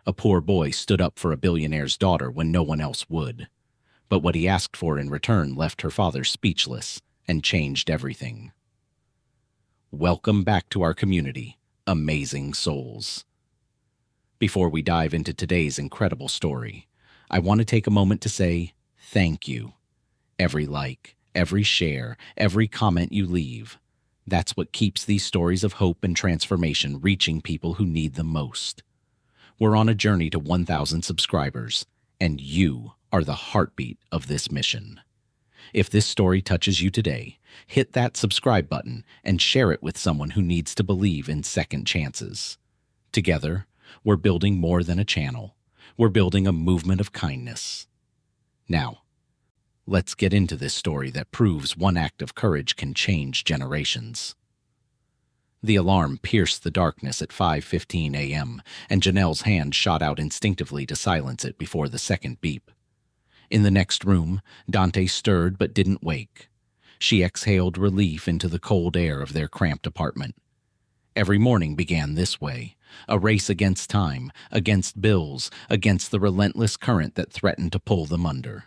A poor boy stood up for a billionaire's daughter when no one else would. But what he asked for in return left her father speechless and changed everything. Welcome back to our community, Amazing Souls. Before we dive into today's incredible story, I want to take a moment to say thank you. Every like, every share, every comment you leave, that's what keeps these stories of hope and transformation reaching people who need them most. We're on a journey to 1,000 subscribers, and you are the heartbeat of this mission. If this story touches you today, hit that subscribe button and share it with someone who needs to believe in second chances. Together, we're building more than a channel. We're building a movement of kindness. Now, let's get into this story that proves one act of courage can change generations. The alarm pierced the darkness at 5:15 a.m., and Janelle's hand shot out instinctively to silence it before the second beep. In the next room, Dante stirred but didn't wake. She exhaled relief into the cold air of their cramped apartment. Every morning began this way, a race against time, against bills, against the relentless current that threatened to pull them under.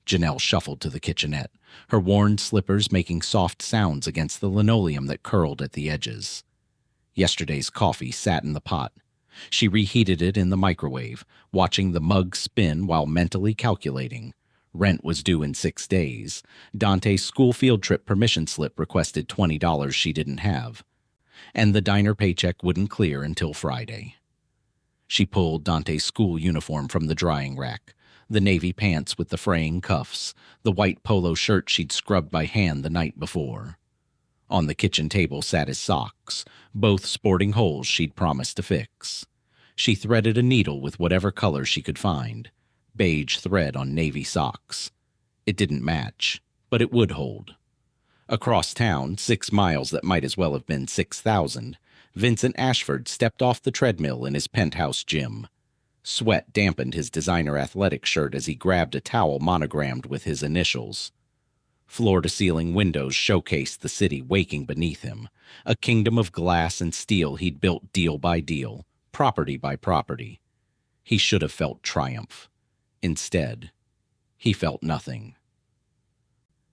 Janelle shuffled to the kitchenette, her worn slippers making soft sounds against the linoleum that curled at the edges. Yesterday's coffee sat in the pot. She reheated it in the microwave, watching the mug spin while mentally calculating. Rent was due in 6 days. Dante's school field trip permission slip requested $20 she didn't have. And the diner paycheck wouldn't clear until Friday. She pulled Dante's school uniform from the drying rack, the navy pants with the fraying cuffs, the white polo shirt she'd scrubbed by hand the night before. On the kitchen table sat his socks, both sporting holes she'd promised to fix. She threaded a needle with whatever color she could find. Beige thread on navy socks. It didn't match, but it would hold. Across town, 6 miles that might as well have been 6,000, Vincent Ashford stepped off the treadmill in his penthouse gym. Sweat dampened his designer athletic shirt as he grabbed a towel monogrammed with his initials. Floor-to-ceiling windows showcased the city waking beneath him, a kingdom of glass and steel he'd built deal by deal, property by property. He should have felt triumph. Instead, he felt nothing.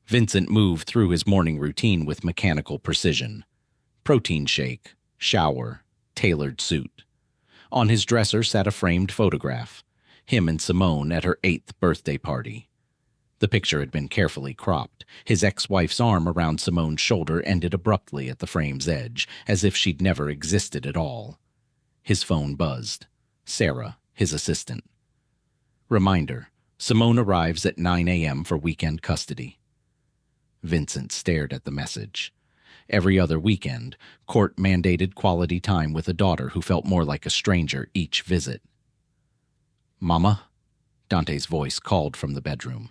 Vincent moved through his morning routine with mechanical precision. Protein shake, shower, tailored suit. On his dresser sat a framed photograph, him and Simone at her 8th birthday party. The picture had been carefully cropped. His ex-wife's arm around Simone's shoulder ended abruptly at the frame's edge, as if she'd never existed at all. His phone buzzed. Sarah, his assistant. Reminder, Simone arrives at 9 a.m. for weekend custody. Vincent stared at the message. Every other weekend, court mandated quality time with a daughter who felt more like a stranger each visit. "Mama?" Dante's voice called from the bedroom.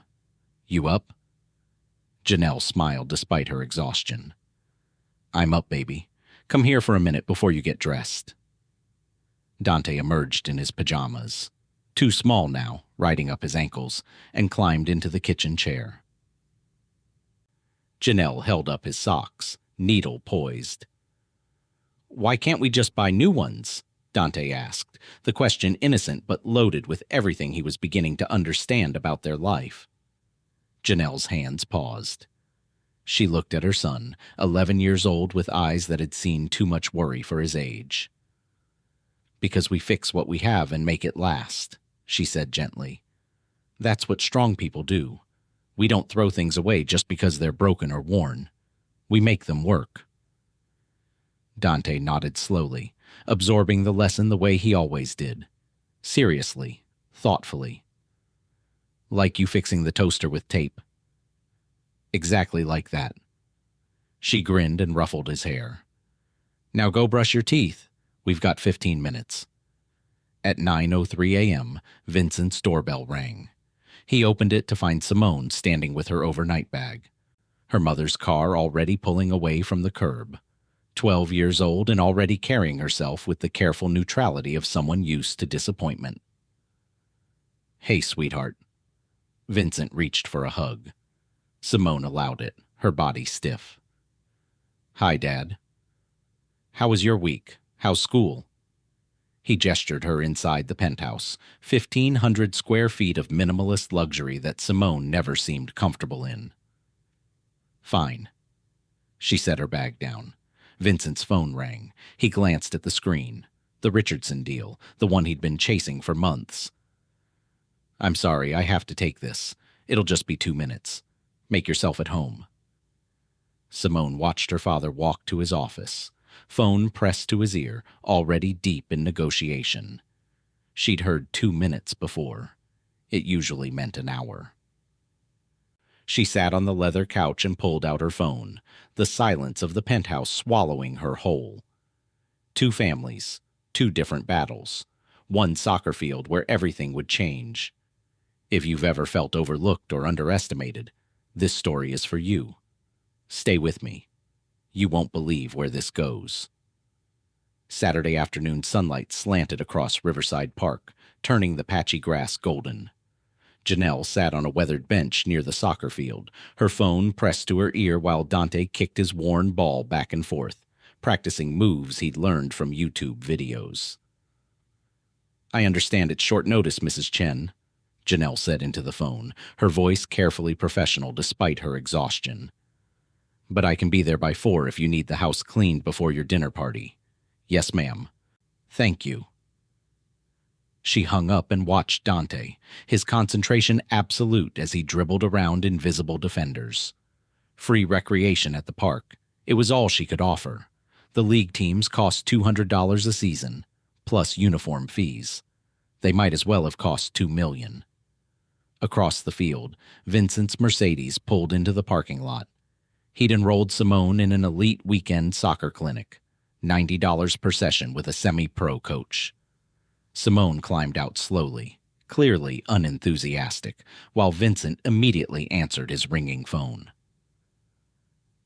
"You up?" Janelle smiled despite her exhaustion. "I'm up, baby. Come here for a minute before you get dressed." Dante emerged in his pajamas, too small now, riding up his ankles, and climbed into the kitchen chair. Janelle held up his socks, needle poised. "Why can't we just buy new ones?" Dante asked, the question innocent but loaded with everything he was beginning to understand about their life. Janelle's hands paused. She looked at her son, 11 years old with eyes that had seen too much worry for his age. "Because we fix what we have and make it last," she said gently. "That's what strong people do. We don't throw things away just because they're broken or worn. We make them work." Dante nodded slowly, absorbing the lesson the way he always did. Seriously, thoughtfully. "Like you fixing the toaster with tape." "Exactly like that." She grinned and ruffled his hair. "Now go brush your teeth. We've got 15 minutes. At 9:03 a.m., Vincent's doorbell rang. He opened it to find Simone standing with her overnight bag. Her mother's car already pulling away from the curb. 12 years old and already carrying herself with the careful neutrality of someone used to disappointment. "Hey, sweetheart." Vincent reached for a hug. Simone allowed it, her body stiff. "Hi, Dad." "How was your week? How's school?" He gestured her inside the penthouse, 1,500 square feet of minimalist luxury that Simone never seemed comfortable in. Fine. She set her bag down. Vincent's phone rang. He glanced at the screen. The Richardson deal, the one he'd been chasing for months. I'm sorry, I have to take this. It'll just be 2 minutes. Make yourself at home. Simone watched her father walk to his office, phone pressed to his ear, already deep in negotiation. She'd heard 2 minutes before. It usually meant an hour. She sat on the leather couch and pulled out her phone, the silence of the penthouse swallowing her whole. 2 families, 2 different battles, 1 soccer field where everything would change. If you've ever felt overlooked or underestimated, this story is for you. Stay with me. You won't believe where this goes. Saturday afternoon sunlight slanted across Riverside Park, turning the patchy grass golden. Janelle sat on a weathered bench near the soccer field, her phone pressed to her ear while Dante kicked his worn ball back and forth, practicing moves he'd learned from YouTube videos. I understand it's short notice, Mrs. Chen, Janelle said into the phone, her voice carefully professional despite her exhaustion. But I can be there by 4 if you need the house cleaned before your dinner party. Yes, ma'am. Thank you. She hung up and watched Dante, his concentration absolute as he dribbled around invisible defenders. Free recreation at the park. It was all she could offer. The league teams cost $200 a season, plus uniform fees. They might as well have cost $2 million. Across the field, Vincent's Mercedes pulled into the parking lot. He'd enrolled Simone in an elite weekend soccer clinic, $90 per session with a semi-pro coach. Simone climbed out slowly, clearly unenthusiastic, while Vincent immediately answered his ringing phone.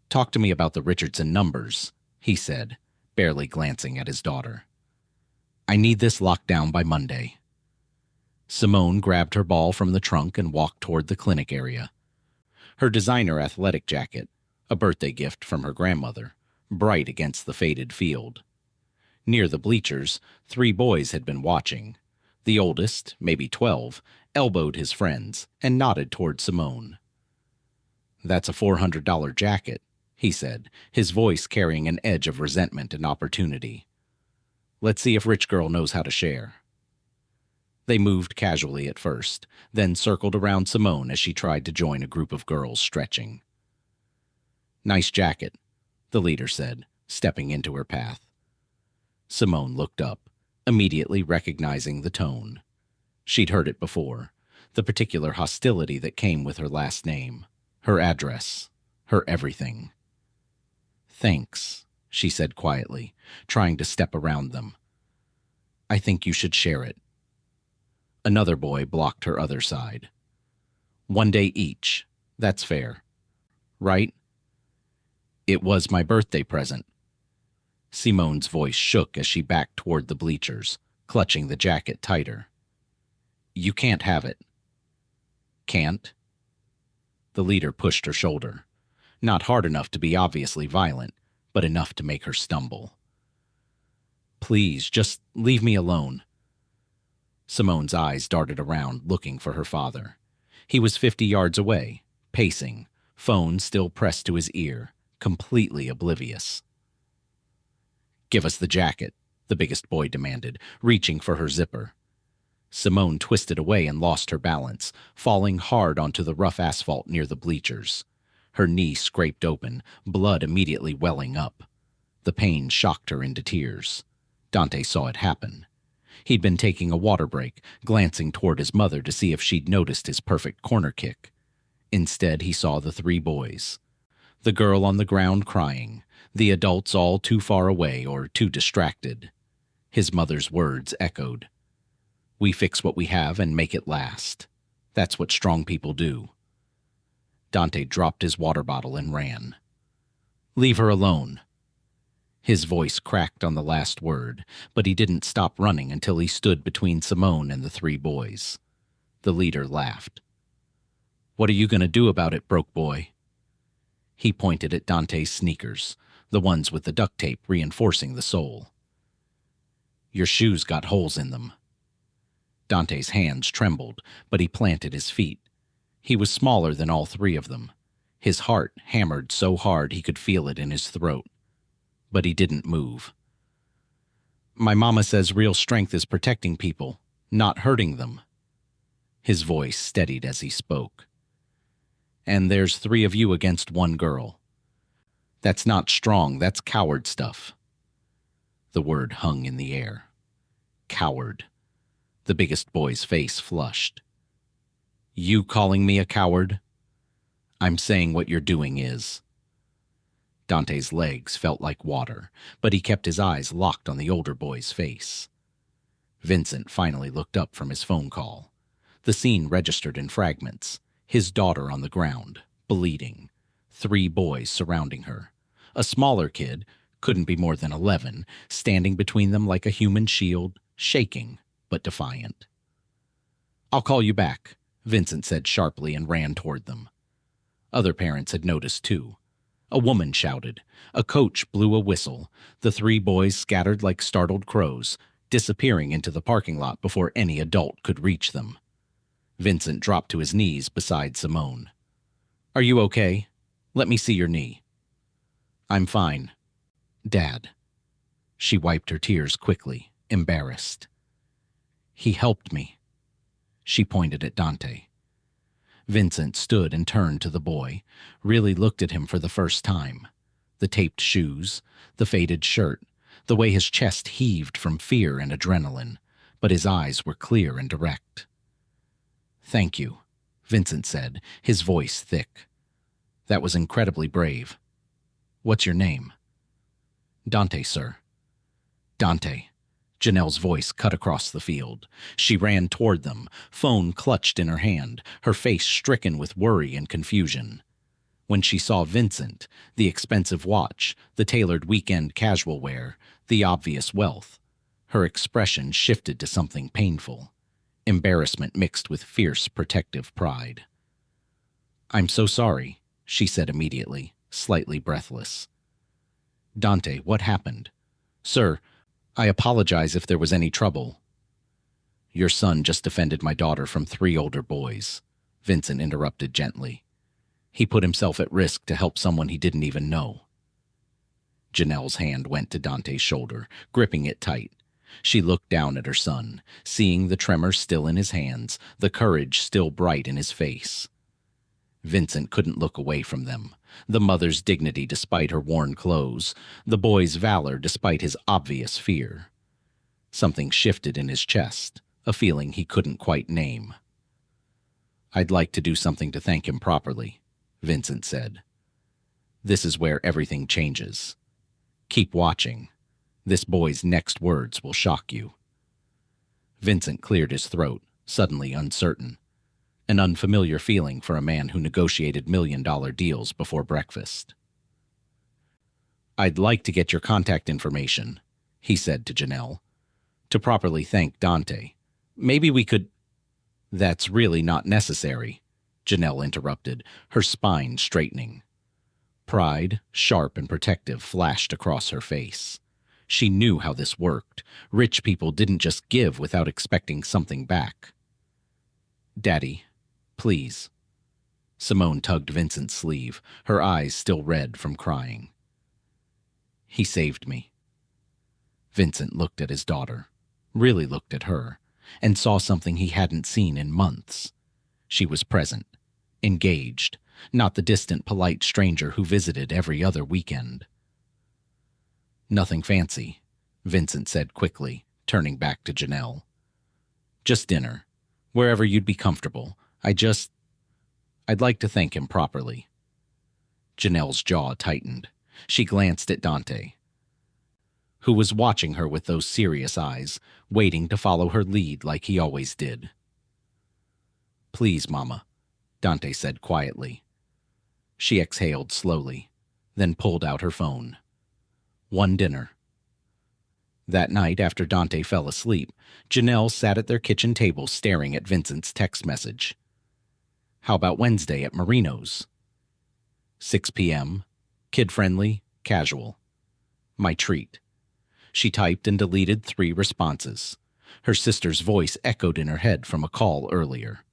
Talk to me about the Richardson numbers, he said, barely glancing at his daughter. I need this locked down by Monday. Simone grabbed her ball from the trunk and walked toward the clinic area. Her designer athletic jacket, a birthday gift from her grandmother, bright against the faded field. Near the bleachers, 3 boys had been watching. The oldest, maybe 12, elbowed his friends and nodded toward Simone. That's a $400 jacket, he said, his voice carrying an edge of resentment and opportunity. Let's see if Rich Girl knows how to share. They moved casually at first, then circled around Simone as she tried to join a group of girls stretching. Nice jacket, the leader said, stepping into her path. Simone looked up, immediately recognizing the tone. She'd heard it before, the particular hostility that came with her last name, her address, her everything. Thanks, she said quietly, trying to step around them. I think you should share it. Another boy blocked her other side. 1 day each, that's fair. Right? It was my birthday present. Simone's voice shook as she backed toward the bleachers, clutching the jacket tighter. You can't have it. Can't? The leader pushed her shoulder. Not hard enough to be obviously violent, but enough to make her stumble. Please, just leave me alone. Simone's eyes darted around, looking for her father. He was 50 yards away, pacing, phone still pressed to his ear, completely oblivious. Give us the jacket, the biggest boy demanded, reaching for her zipper. Simone twisted away and lost her balance, falling hard onto the rough asphalt near the bleachers. Her knee scraped open, blood immediately welling up. The pain shocked her into tears. Dante saw it happen. He'd been taking a water break, glancing toward his mother to see if she'd noticed his perfect corner kick. Instead, he saw the 3 boys. The girl on the ground crying, the adults all too far away or too distracted. His mother's words echoed. We fix what we have and make it last. That's what strong people do. Dante dropped his water bottle and ran. Leave her alone. His voice cracked on the last word, but he didn't stop running until he stood between Simone and the 3 boys. The leader laughed. What are you going to do about it, broke boy? He pointed at Dante's sneakers, the ones with the duct tape reinforcing the sole. Your shoes got holes in them. Dante's hands trembled, but he planted his feet. He was smaller than all three of them. His heart hammered so hard he could feel it in his throat. But he didn't move. My mama says real strength is protecting people, not hurting them. His voice steadied as he spoke. And there's 3 of you against 1 girl. That's not strong, that's coward stuff. The word hung in the air. Coward. The biggest boy's face flushed. You calling me a coward? I'm saying what you're doing is. Dante's legs felt like water, but he kept his eyes locked on the older boy's face. Vincent finally looked up from his phone call. The scene registered in fragments. His daughter on the ground, bleeding. 3 boys surrounding her. A smaller kid, couldn't be more than 11, standing between them like a human shield, shaking but defiant. I'll call you back, Vincent said sharply and ran toward them. Other parents had noticed too. A woman shouted. A coach blew a whistle. The 3 boys scattered like startled crows, disappearing into the parking lot before any adult could reach them. Vincent dropped to his knees beside Simone. Are you okay? Let me see your knee. I'm fine. Dad. She wiped her tears quickly, embarrassed. He helped me. She pointed at Dante. Vincent stood and turned to the boy, really looked at him for the first time. The taped shoes, the faded shirt, the way his chest heaved from fear and adrenaline, but his eyes were clear and direct. Thank you, Vincent said, his voice thick. That was incredibly brave. What's your name? Dante, sir. Dante. Janelle's voice cut across the field. She ran toward them, phone clutched in her hand, her face stricken with worry and confusion. When she saw Vincent, the expensive watch, the tailored weekend casual wear, the obvious wealth, her expression shifted to something painful. Embarrassment mixed with fierce protective pride. I'm so sorry, she said immediately, slightly breathless. Dante, what happened? Sir, I apologize if there was any trouble. Your son just defended my daughter from 3 older boys, Vincent interrupted gently. He put himself at risk to help someone he didn't even know. Janelle's hand went to Dante's shoulder, gripping it tight. She looked down at her son, seeing the tremor still in his hands, the courage still bright in his face. Vincent couldn't look away from them. The mother's dignity despite her worn clothes, the boy's valor despite his obvious fear. Something shifted in his chest, a feeling he couldn't quite name. I'd like to do something to thank him properly, Vincent said. This is where everything changes. Keep watching. This boy's next words will shock you. Vincent cleared his throat, suddenly uncertain. An unfamiliar feeling for a man who negotiated million-dollar deals before breakfast. I'd like to get your contact information, he said to Janelle, to properly thank Dante. Maybe we could... That's really not necessary, Janelle interrupted, her spine straightening. Pride, sharp and protective, flashed across her face. She knew how this worked. Rich people didn't just give without expecting something back. Daddy, please. Simone tugged Vincent's sleeve, her eyes still red from crying. He saved me. Vincent looked at his daughter, really looked at her, and saw something he hadn't seen in months. She was present, engaged, not the distant, polite stranger who visited every other weekend. Nothing fancy, Vincent said quickly, turning back to Janelle. Just dinner, wherever you'd be comfortable. I'd like to thank him properly. Janelle's jaw tightened. She glanced at Dante, who was watching her with those serious eyes, waiting to follow her lead like he always did. Please, Mama, Dante said quietly. She exhaled slowly, then pulled out her phone. One dinner. That night, after Dante fell asleep, Janelle sat at their kitchen table staring at Vincent's text message. How about Wednesday at Marino's? 6 p.m., kid-friendly, casual. My treat. She typed and deleted 3 responses. Her sister's voice echoed in her head from a call earlier.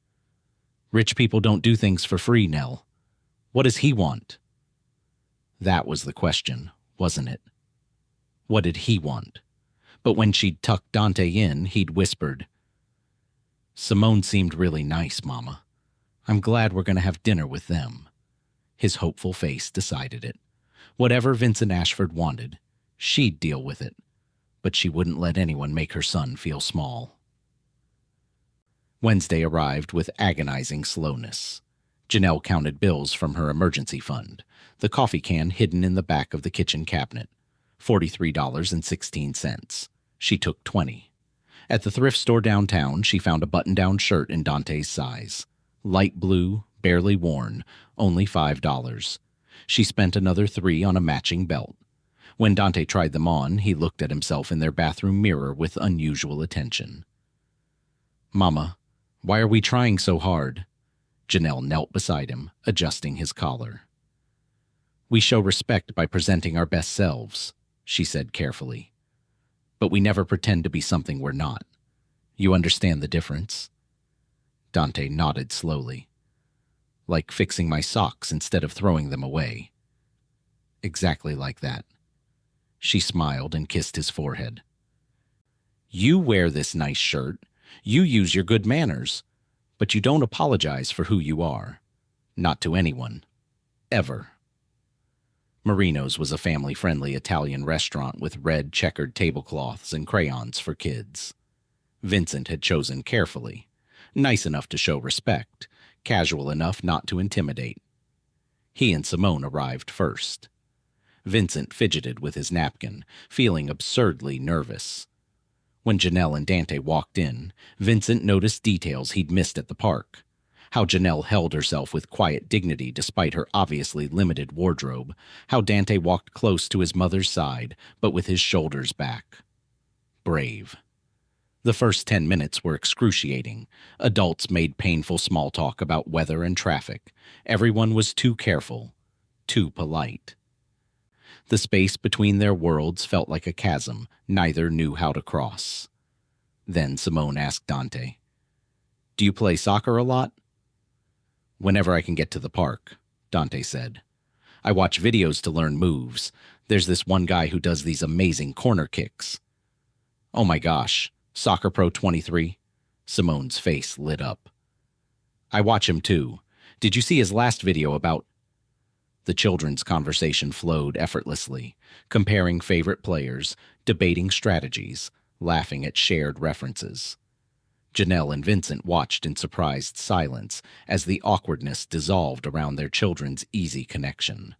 Rich people don't do things for free, Nell. What does he want? That was the question, wasn't it? What did he want? But when she'd tucked Dante in, he'd whispered, Simone seemed really nice, Mama. I'm glad we're going to have dinner with them. His hopeful face decided it. Whatever Vincent Ashford wanted, she'd deal with it. But she wouldn't let anyone make her son feel small. Wednesday arrived with agonizing slowness. Janelle counted bills from her emergency fund, the coffee can hidden in the back of the kitchen cabinet. $43.16. She took 20. At the thrift store downtown, she found a button-down shirt in Dante's size. Light blue, barely worn, only $5. She spent another $3 on a matching belt. When Dante tried them on, he looked at himself in their bathroom mirror with unusual attention. Mama, why are we trying so hard? Janelle knelt beside him, adjusting his collar. We show respect by presenting our best selves, she said carefully. But we never pretend to be something we're not. You understand the difference? Dante nodded slowly. Like fixing my socks instead of throwing them away. Exactly like that. She smiled and kissed his forehead. You wear this nice shirt. You use your good manners. But you don't apologize for who you are. Not to anyone. Ever. Marino's was a family-friendly Italian restaurant with red checkered tablecloths and crayons for kids. Vincent had chosen carefully. Nice enough to show respect, casual enough not to intimidate. He and Simone arrived first. Vincent fidgeted with his napkin, feeling absurdly nervous. When Janelle and Dante walked in, Vincent noticed details he'd missed at the park. How Janelle held herself with quiet dignity despite her obviously limited wardrobe. How Dante walked close to his mother's side, but with his shoulders back. Brave. The first 10 minutes were excruciating. Adults made painful small talk about weather and traffic. Everyone was too careful, too polite. The space between their worlds felt like a chasm neither knew how to cross. Then Simone asked Dante, Do you play soccer a lot? Whenever I can get to the park, Dante said. I watch videos to learn moves. There's this one guy who does these amazing corner kicks. Oh my gosh, Soccer Pro 23? Simone's face lit up. I watch him too. Did you see his last video about... The children's conversation flowed effortlessly, comparing favorite players, debating strategies, laughing at shared references. Janelle and Vincent watched in surprised silence as the awkwardness dissolved around their children's easy connection.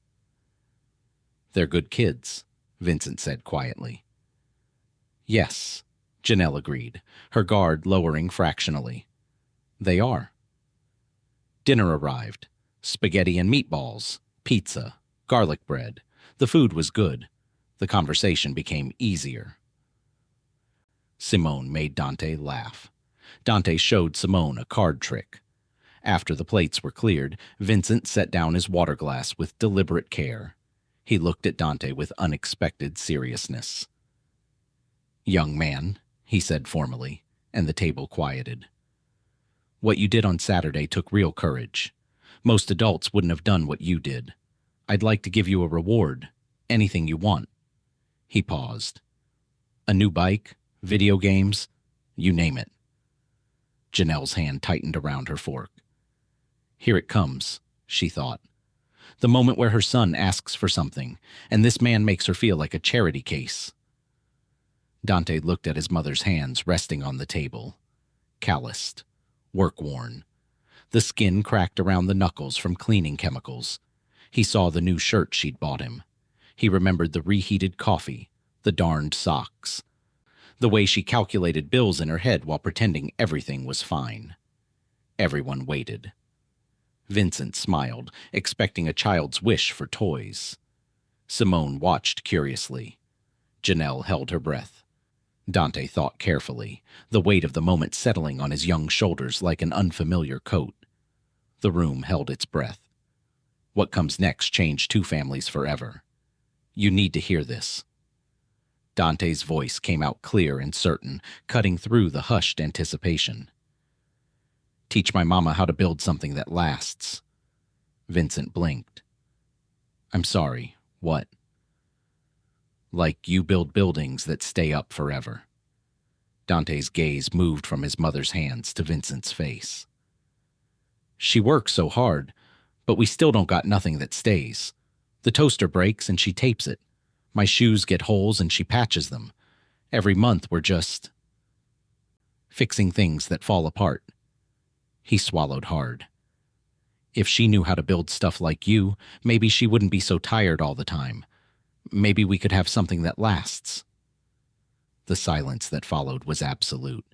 They're good kids, Vincent said quietly. Yes, Janelle agreed, her guard lowering fractionally. They are. Dinner arrived. Spaghetti and meatballs, pizza, garlic bread. The food was good. The conversation became easier. Simone made Dante laugh. Dante showed Simone a card trick. After the plates were cleared, Vincent set down his water glass with deliberate care. He looked at Dante with unexpected seriousness. Young man, he said formally, and the table quieted. What you did on Saturday took real courage. Most adults wouldn't have done what you did. I'd like to give you a reward, anything you want. He paused. A new bike, video games, you name it. Janelle's hand tightened around her fork. Here it comes, she thought. The moment where her son asks for something, and this man makes her feel like a charity case. Dante looked at his mother's hands resting on the table. Calloused, work-worn. The skin cracked around the knuckles from cleaning chemicals. He saw the new shirt she'd bought him. He remembered the reheated coffee, the darned socks. The way she calculated bills in her head while pretending everything was fine. Everyone waited. Vincent smiled, expecting a child's wish for toys. Simone watched curiously. Janelle held her breath. Dante thought carefully, the weight of the moment settling on his young shoulders like an unfamiliar coat. The room held its breath. What comes next changed two families forever. You need to hear this. Dante's voice came out clear and certain, cutting through the hushed anticipation. Teach my mama how to build something that lasts. Vincent blinked. I'm sorry, what? Like you build buildings that stay up forever. Dante's gaze moved from his mother's hands to Vincent's face. She works so hard, but we still don't got nothing that stays. The toaster breaks and she tapes it. My shoes get holes and she patches them. Every month we're just fixing things that fall apart. He swallowed hard. If she knew how to build stuff like you, maybe she wouldn't be so tired all the time. Maybe we could have something that lasts. The silence that followed was absolute.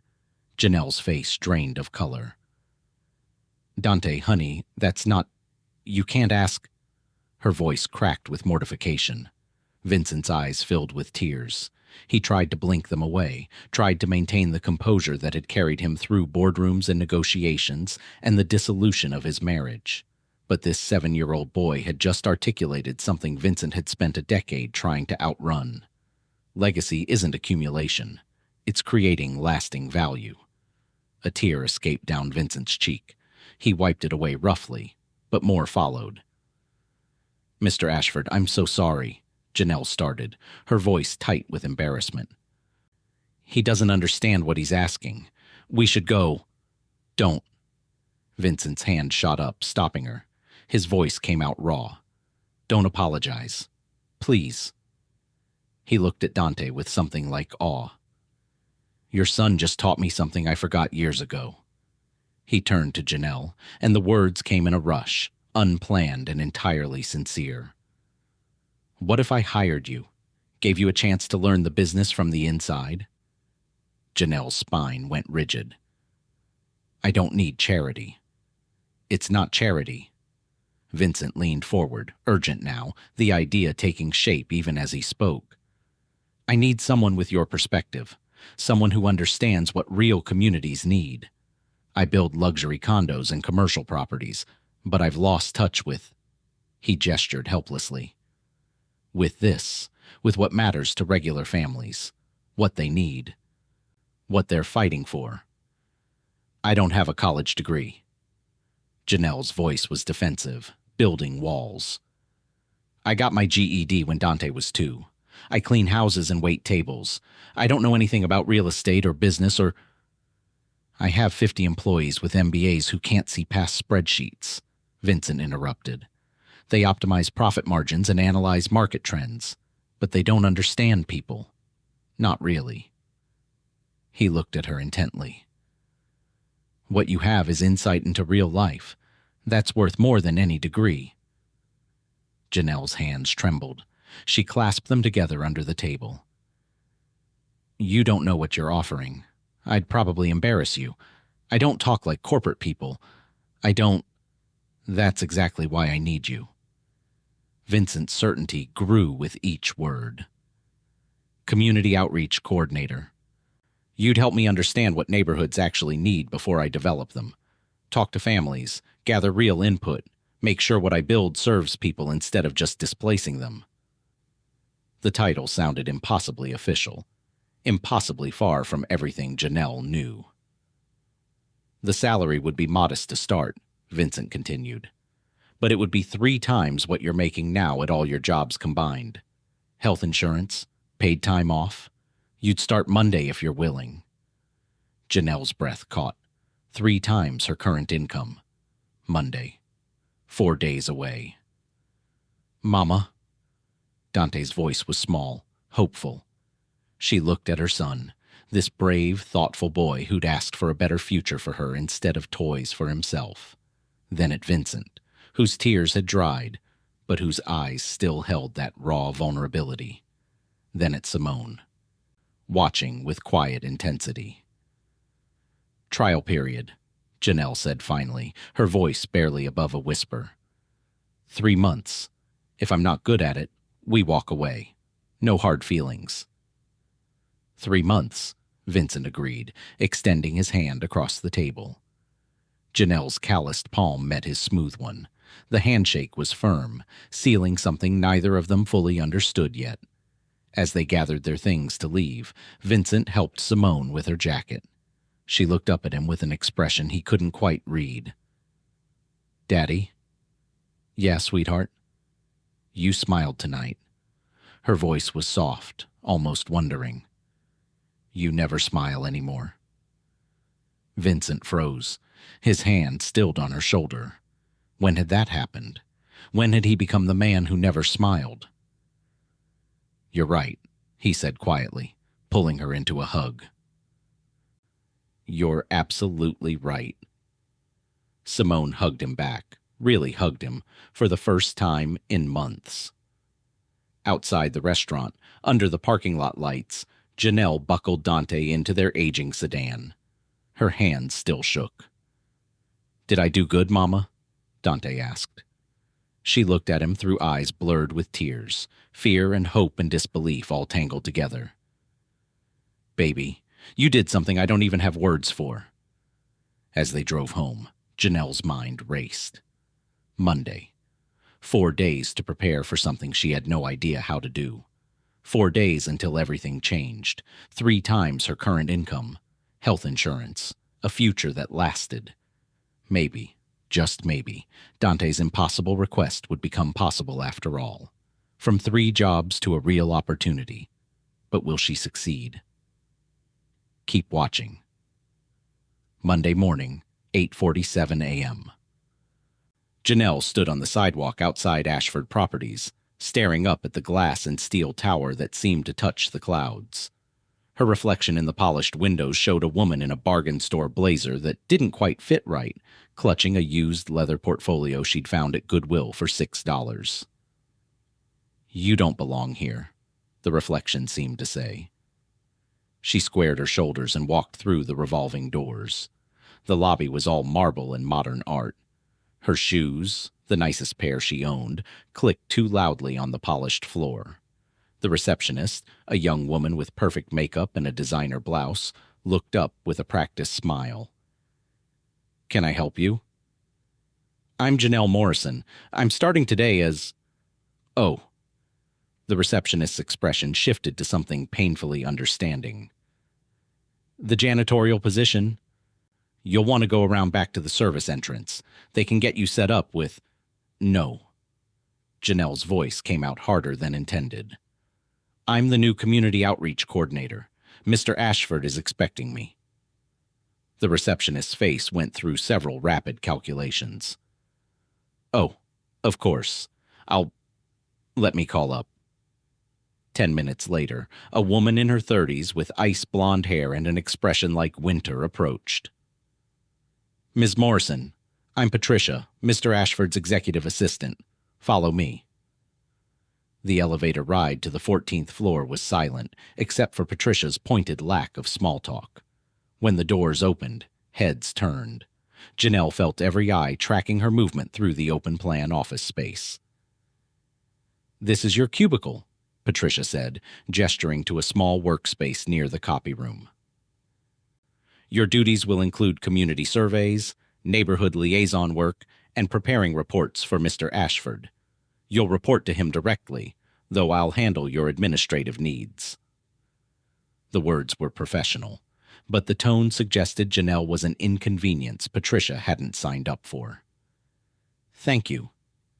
Janelle's face drained of color. Dante, honey, that's not... You can't ask... Her voice cracked with mortification. Vincent's eyes filled with tears. He tried to blink them away, tried to maintain the composure that had carried him through boardrooms and negotiations and the dissolution of his marriage. But this 7-year-old boy had just articulated something Vincent had spent a decade trying to outrun. Legacy isn't accumulation. It's creating lasting value. A tear escaped down Vincent's cheek. He wiped it away roughly, but more followed. Mr. Ashford, I'm so sorry, Janelle started, her voice tight with embarrassment. He doesn't understand what he's asking. We should go. Don't. Vincent's hand shot up, stopping her. His voice came out raw. Don't apologize. Please. He looked at Dante with something like awe. Your son just taught me something I forgot years ago. He turned to Janelle, and the words came in a rush, unplanned and entirely sincere. What if I hired you, gave you a chance to learn the business from the inside? Janelle's spine went rigid. I don't need charity. It's not charity. Vincent leaned forward, urgent now, the idea taking shape even as he spoke. I need someone with your perspective, someone who understands what real communities need. I build luxury condos and commercial properties, but I've lost touch with... He gestured helplessly. With this, with what matters to regular families, what they need, what they're fighting for. I don't have a college degree. Janelle's voice was defensive, building walls. I got my GED when Dante was 2. I clean houses and wait tables. I don't know anything about real estate or business or... I have 50 employees with MBAs who can't see past spreadsheets, Vincent interrupted. They optimize profit margins and analyze market trends, but they don't understand people. Not really. He looked at her intently. What you have is insight into real life. That's worth more than any degree. Janelle's hands trembled. She clasped them together under the table. You don't know what you're offering. I'd probably embarrass you. I don't talk like corporate people. I don't... That's exactly why I need you. Vincent's certainty grew with each word. Community outreach coordinator. You'd help me understand what neighborhoods actually need before I develop them. Talk to families, gather real input, make sure what I build serves people instead of just displacing them. The title sounded impossibly official, impossibly far from everything Janelle knew. The salary would be modest to start, Vincent continued, but it would be 3 times what you're making now at all your jobs combined. Health insurance, paid time off. You'd start Monday if you're willing. Janelle's breath caught. 3 times her current income. Monday. 4 days away. Mama. Dante's voice was small, hopeful. She looked at her son, this brave, thoughtful boy who'd asked for a better future for her instead of toys for himself. Then at Vincent, whose tears had dried, but whose eyes still held that raw vulnerability. Then at Simone, watching with quiet intensity. Trial period, Janelle said finally, her voice barely above a whisper. 3 months. If I'm not good at it, we walk away. No hard feelings. 3 months, Vincent agreed, extending his hand across the table. Janelle's calloused palm met his smooth one. The handshake was firm, sealing something neither of them fully understood yet. As they gathered their things to leave, Vincent helped Simone with her jacket. She looked up at him with an expression he couldn't quite read. "Daddy?" "Yeah, sweetheart." "You smiled tonight." Her voice was soft, almost wondering. "You never smile anymore." Vincent froze, his hand stilled on her shoulder. When had that happened? When had he become the man who never smiled? "You're right," he said quietly, pulling her into a hug. "You're absolutely right." Simone hugged him back, really hugged him, for the first time in months. Outside the restaurant, under the parking lot lights, Janelle buckled Dante into their aging sedan. Her hands still shook. "Did I do good, Mama?" Dante asked. She looked at him through eyes blurred with tears, fear and hope and disbelief all tangled together. "Baby, you did something I don't even have words for." As they drove home, Janelle's mind raced. Monday. 4 days to prepare for something she had no idea how to do. 4 days until everything changed. 3 times her current income. Health insurance. A future that lasted. Maybe, just maybe, Dante's impossible request would become possible after all. From 3 jobs to a real opportunity. But will she succeed? Keep watching. Monday morning, 8:47 a.m. Janelle stood on the sidewalk outside Ashford Properties, staring up at the glass and steel tower that seemed to touch the clouds. Her reflection in the polished windows showed a woman in a bargain store blazer that didn't quite fit right, clutching a used leather portfolio she'd found at Goodwill for $6. "You don't belong here," the reflection seemed to say. She squared her shoulders and walked through the revolving doors. The lobby was all marble and modern art. Her shoes, the nicest pair she owned, clicked too loudly on the polished floor. The receptionist, a young woman with perfect makeup and a designer blouse, looked up with a practiced smile. "Can I help you?" "I'm Janelle Morrison. I'm starting today as—" "Oh." The receptionist's expression shifted to something painfully understanding. "The janitorial position. You'll want to go around back to the service entrance. They can get you set up with—" "No." Janelle's voice came out harder than intended. "I'm the new community outreach coordinator. Mr. Ashford is expecting me." The receptionist's face went through several rapid calculations. "Oh, of course. Let me call up." 10 minutes later, a woman in her 30s with ice blonde hair and an expression like winter approached. "Ms. Morrison, I'm Patricia, Mr. Ashford's executive assistant. Follow me." The elevator ride to the 14th floor was silent, except for Patricia's pointed lack of small talk. When the doors opened, heads turned. Janelle felt every eye tracking her movement through the open-plan office space. "This is your cubicle," Patricia said, gesturing to a small workspace near the copy room. "Your duties will include community surveys, neighborhood liaison work, and preparing reports for Mr. Ashford. You'll report to him directly, though I'll handle your administrative needs." The words were professional, but the tone suggested Janelle was an inconvenience Patricia hadn't signed up for. "Thank you,"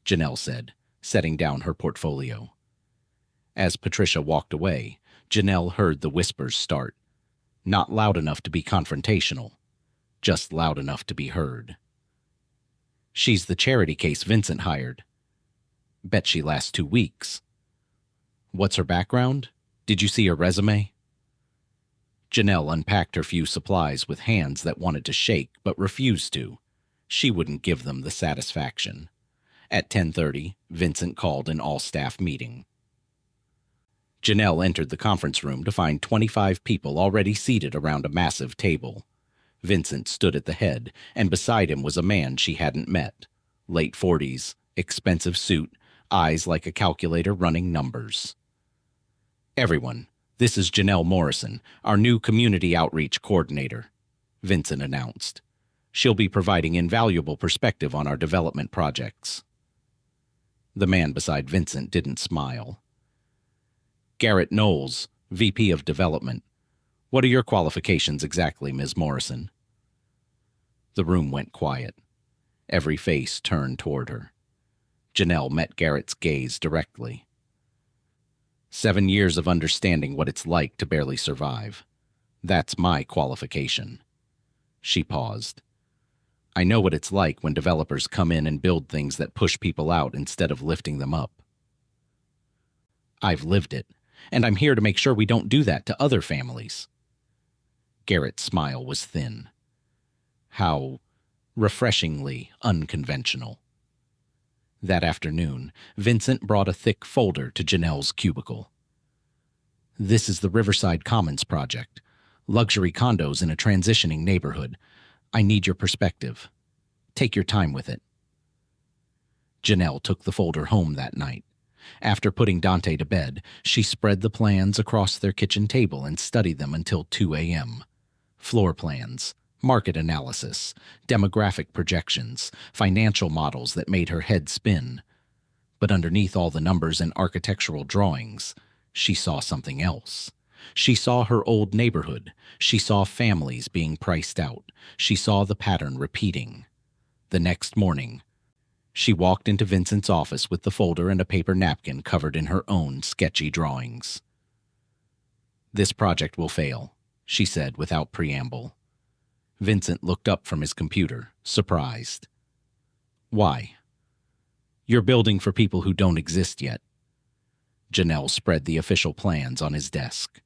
Janelle said, setting down her portfolio. As Patricia walked away, Janelle heard the whispers start. Not loud enough to be confrontational, just loud enough to be heard. "She's the charity case Vincent hired. Bet she lasts 2 weeks. What's her background? Did you see her resume?" Janelle unpacked her few supplies with hands that wanted to shake but refused to. She wouldn't give them the satisfaction. At 10:30, Vincent called an all-staff meeting. Janelle entered the conference room to find 25 people already seated around a massive table. Vincent stood at the head, and beside him was a man she hadn't met. Late 40s, expensive suit, eyes like a calculator running numbers. "Everyone, this is Janelle Morrison, our new community outreach coordinator," Vincent announced. "She'll be providing invaluable perspective on our development projects." The man beside Vincent didn't smile. Garrett Knowles, VP of Development. What are your qualifications exactly, Ms. Morrison? The room went quiet. Every face turned toward her. Janelle met Garrett's gaze directly. 7 years of understanding what it's like to barely survive. That's my qualification. She paused. I know what it's like when developers come in and build things that push people out instead of lifting them up. I've lived it, and I'm here to make sure we don't do that to other families. Garrett's smile was thin. How refreshingly unconventional. That afternoon, Vincent brought a thick folder to Janelle's cubicle. This is the Riverside Commons project. Luxury condos in a transitioning neighborhood. I need your perspective. Take your time with it. Janelle took the folder home that night. After putting Dante to bed, she spread the plans across their kitchen table and studied them until 2 a.m. Floor plans, market analysis, demographic projections, financial models that made her head spin. But underneath all the numbers and architectural drawings, she saw something else. She saw her old neighborhood. She saw families being priced out. She saw the pattern repeating. The next morning, she walked into Vincent's office with the folder and a paper napkin covered in her own sketchy drawings. This project will fail, she said without preamble. Vincent looked up from his computer, surprised. Why? You're building for people who don't exist yet. Janelle spread the official plans on his desk.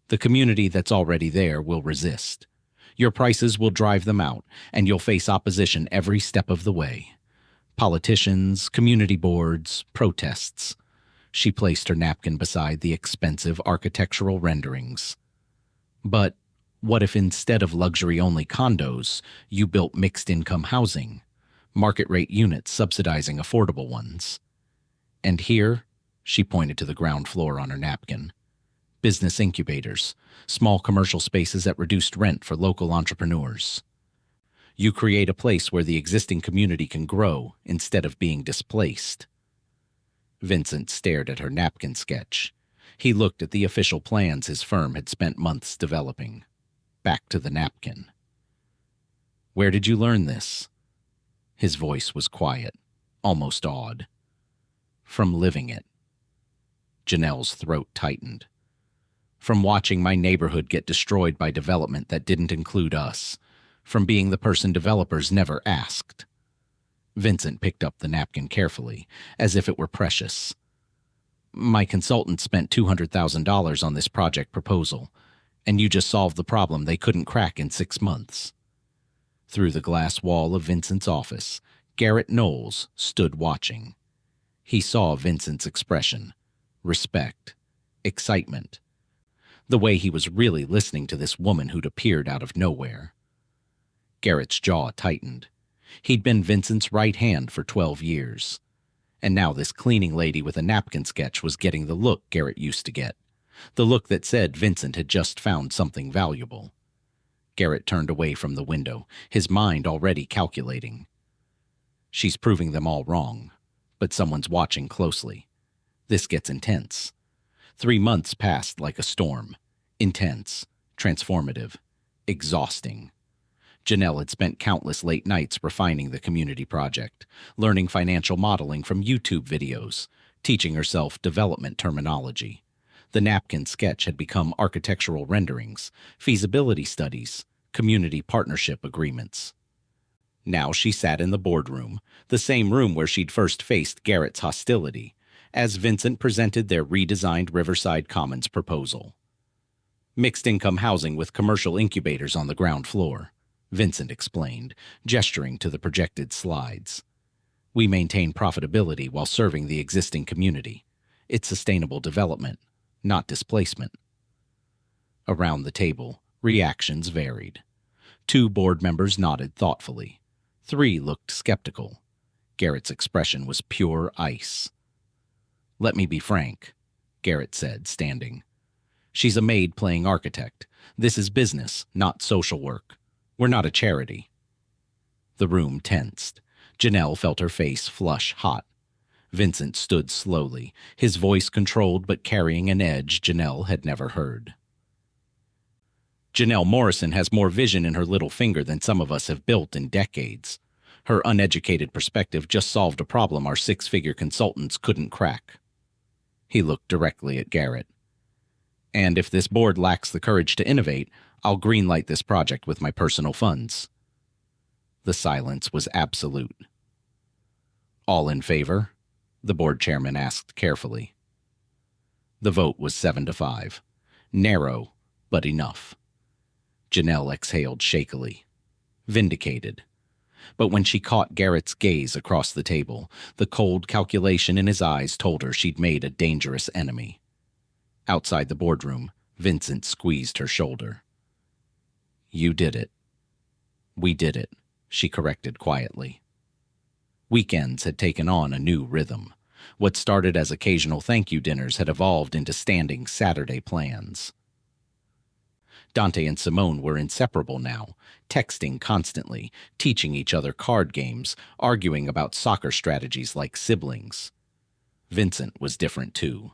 The community that's already there will resist. Your prices will drive them out, and you'll face opposition every step of the way. Politicians, community boards, protests. She placed her napkin beside the expensive architectural renderings. But what if instead of luxury-only condos, you built mixed-income housing, market-rate units subsidizing affordable ones? And here, she pointed to the ground floor on her napkin, business incubators, small commercial spaces at reduced rent for local entrepreneurs. You create a place where the existing community can grow instead of being displaced. Vincent stared at her napkin sketch. He looked at the official plans his firm had spent months developing. Back to the napkin. Where did you learn this? His voice was quiet, almost awed. From living it. Janelle's throat tightened. From watching my neighborhood get destroyed by development that didn't include us. From being the person developers never asked. Vincent picked up the napkin carefully, as if it were precious. My consultant spent $200,000 on this project proposal, and you just solved the problem they couldn't crack in 6 months. Through the glass wall of Vincent's office, Garrett Knowles stood watching. He saw Vincent's expression, respect, excitement, the way he was really listening to this woman who'd appeared out of nowhere. Garrett's jaw tightened. He'd been Vincent's right hand for 12 years. And now this cleaning lady with a napkin sketch was getting the look Garrett used to get. The look that said Vincent had just found something valuable. Garrett turned away from the window, his mind already calculating. She's proving them all wrong, but someone's watching closely. This gets intense. 3 months passed like a storm. Intense, transformative, exhausting. Janelle had spent countless late nights refining the community project, learning financial modeling from YouTube videos, teaching herself development terminology. The napkin sketch had become architectural renderings, feasibility studies, community partnership agreements. Now she sat in the boardroom, the same room where she'd first faced Garrett's hostility, as Vincent presented their redesigned Riverside Commons proposal. Mixed-income housing with commercial incubators on the ground floor, Vincent explained, gesturing to the projected slides. We maintain profitability while serving the existing community. It's sustainable development, not displacement. Around the table, reactions varied. 2 board members nodded thoughtfully. 3 looked skeptical. Garrett's expression was pure ice. Let me be frank, Garrett said, standing. She's a maid playing architect. This is business, not social work. We're not a charity. The room tensed. Janelle felt her face flush hot. Vincent stood slowly, his voice controlled but carrying an edge Janelle had never heard. Janelle Morrison has more vision in her little finger than some of us have built in decades. Her uneducated perspective just solved a problem our six-figure consultants couldn't crack. He looked directly at Garrett. And if this board lacks the courage to innovate, I'll greenlight this project with my personal funds. The silence was absolute. All in favor? The board chairman asked carefully. The vote was 7-5. Narrow, but enough. Janelle exhaled shakily. Vindicated. But when she caught Garrett's gaze across the table, the cold calculation in his eyes told her she'd made a dangerous enemy. Outside the boardroom, Vincent squeezed her shoulder. You did it. We did it, she corrected quietly. Weekends had taken on a new rhythm. What started as occasional thank-you dinners had evolved into standing Saturday plans. Dante and Simone were inseparable now, texting constantly, teaching each other card games, arguing about soccer strategies like siblings. Vincent was different too.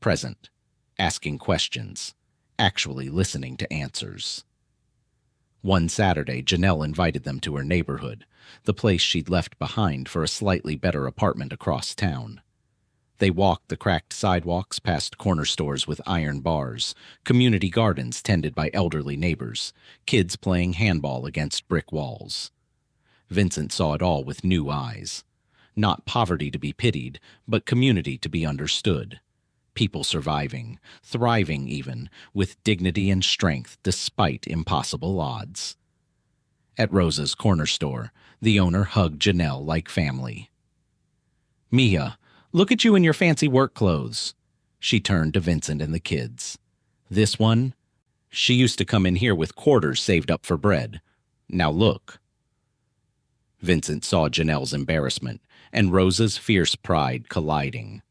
Present, asking questions, actually listening to answers. One Saturday, Janelle invited them to her neighborhood, the place she'd left behind for a slightly better apartment across town. They walked the cracked sidewalks past corner stores with iron bars, community gardens tended by elderly neighbors, kids playing handball against brick walls. Vincent saw it all with new eyes. Not poverty to be pitied, but community to be understood. People surviving, thriving even, with dignity and strength despite impossible odds. At Rosa's corner store, the owner hugged Janelle like family. Mia, look at you in your fancy work clothes. She turned to Vincent and the kids. This one? She used to come in here with quarters saved up for bread. Now look. Vincent saw Janelle's embarrassment and Rosa's fierce pride colliding.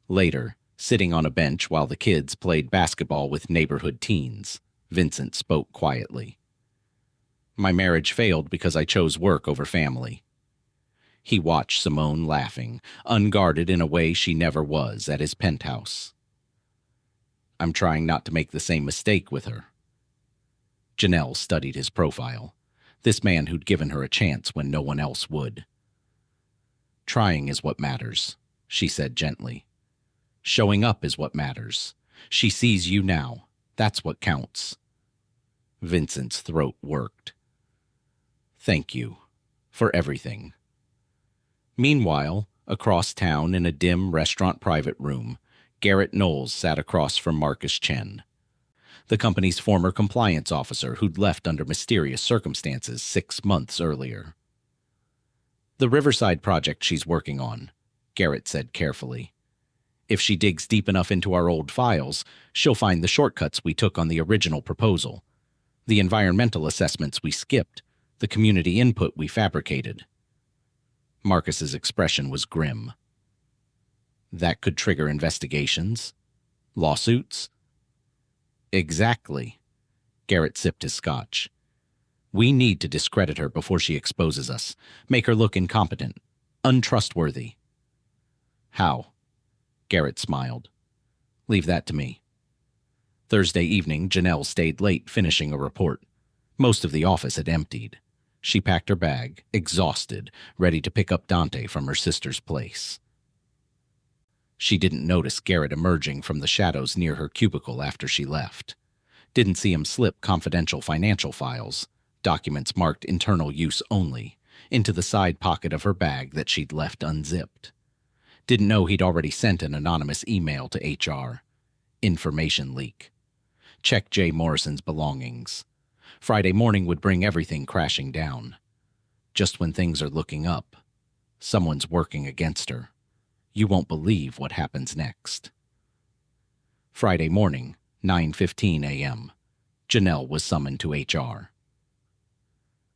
Later, sitting on a bench while the kids played basketball with neighborhood teens, Vincent spoke quietly. My marriage failed because I chose work over family. He watched Simone laughing, unguarded in a way she never was at his penthouse. I'm trying not to make the same mistake with her. Janelle studied his profile, this man who'd given her a chance when no one else would. Trying is what matters, she said gently. Showing up is what matters. She sees you now. That's what counts. Vincent's throat worked. Thank you for everything. Meanwhile, across town in a dim restaurant private room, Garrett Knowles sat across from Marcus Chen, the company's former compliance officer who'd left under mysterious circumstances 6 months earlier. The Riverside project she's working on, Garrett said carefully. If she digs deep enough into our old files, she'll find the shortcuts we took on the original proposal, the environmental assessments we skipped, the community input we fabricated. Marcus's expression was grim. That could trigger investigations? Lawsuits? Exactly. Garrett sipped his scotch. We need to discredit her before she exposes us, make her look incompetent, untrustworthy. How? Garrett smiled. Leave that to me. Thursday evening, Janelle stayed late finishing a report. Most of the office had emptied. She packed her bag, exhausted, ready to pick up Dante from her sister's place. She didn't notice Garrett emerging from the shadows near her cubicle after she left. Didn't see him slip confidential financial files, documents marked internal use only, into the side pocket of her bag that she'd left unzipped. Didn't know he'd already sent an anonymous email to HR. Information leak. Check Jay Morrison's belongings. Friday morning would bring everything crashing down. Just when things are looking up, someone's working against her. You won't believe what happens next. Friday morning, 9:15 a.m. Janelle was summoned to HR.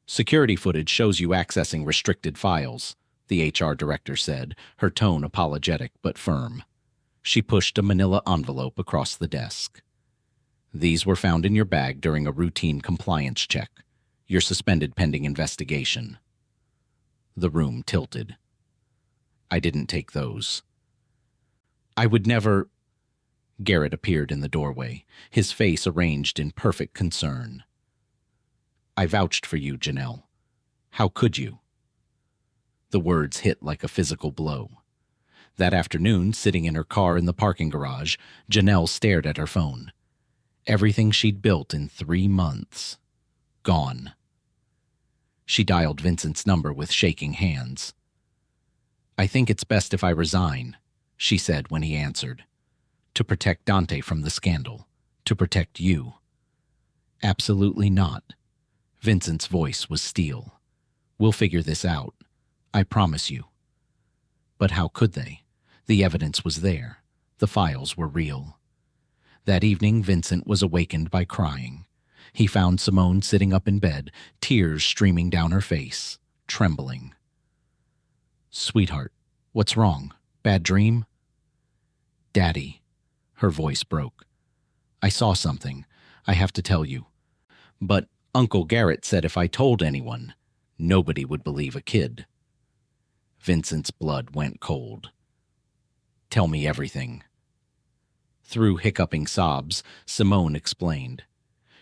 Security footage shows you accessing restricted files, the HR director said, her tone apologetic but firm. She pushed a manila envelope across the desk. These were found in your bag during a routine compliance check. You're suspended pending investigation. The room tilted. I didn't take those. I would never. Garrett appeared in the doorway, his face arranged in perfect concern. I vouched for you, Janelle. How could you? The words hit like a physical blow. That afternoon, sitting in her car in the parking garage, Janelle stared at her phone. Everything she'd built in 3 months. Gone. She dialed Vincent's number with shaking hands. I think it's best if I resign, she said when he answered. To protect Dante from the scandal. To protect you. Absolutely not. Vincent's voice was steel. We'll figure this out. I promise you. But how could they? The evidence was there. The files were real. That evening, Vincent was awakened by crying. He found Simone sitting up in bed, tears streaming down her face, trembling. Sweetheart, what's wrong? Bad dream? Daddy. Her voice broke. I saw something. I have to tell you. But Uncle Garrett said if I told anyone, nobody would believe a kid. Vincent's blood went cold. Tell me everything. Through hiccuping sobs, Simone explained.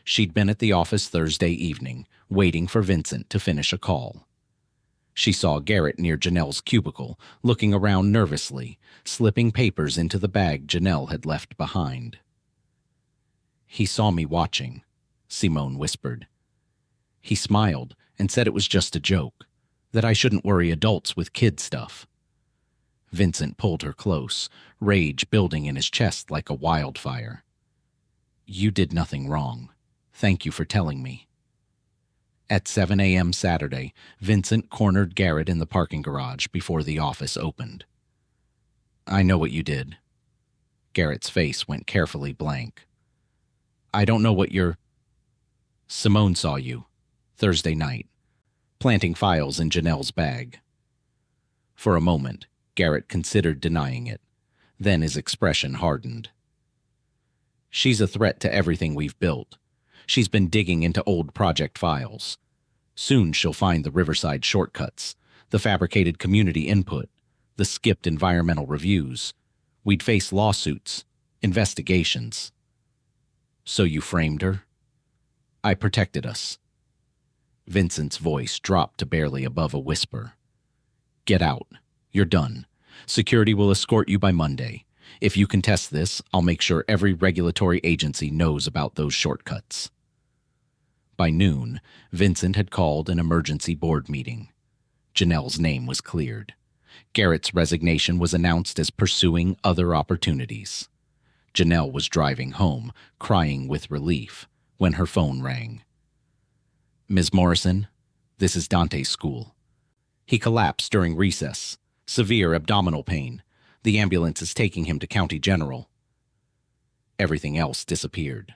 She'd been at the office Thursday evening, waiting for Vincent to finish a call. She saw Garrett near Janelle's cubicle, looking around nervously, slipping papers into the bag Janelle had left behind. He saw me watching, Simone whispered. He smiled and said it was just a joke, that I shouldn't worry adults with kid stuff. Vincent pulled her close, rage building in his chest like a wildfire. You did nothing wrong. Thank you for telling me. At 7 a.m. Saturday, Vincent cornered Garrett in the parking garage before the office opened. I know what you did. Garrett's face went carefully blank. I don't know what you're... Simone saw you, Thursday night, planting files in Janelle's bag. For a moment, Garrett considered denying it. Then his expression hardened. She's a threat to everything we've built. She's been digging into old project files. Soon she'll find the Riverside shortcuts, the fabricated community input, the skipped environmental reviews. We'd face lawsuits, investigations. So you framed her? I protected us. Vincent's voice dropped to barely above a whisper. Get out. You're done. Security will escort you by Monday. If you contest this, I'll make sure every regulatory agency knows about those shortcuts. By noon, Vincent had called an emergency board meeting. Janelle's name was cleared. Garrett's resignation was announced as pursuing other opportunities. Janelle was driving home, crying with relief, when her phone rang. Ms. Morrison, this is Dante's school. He collapsed during recess. Severe abdominal pain. The ambulance is taking him to County General. Everything else disappeared.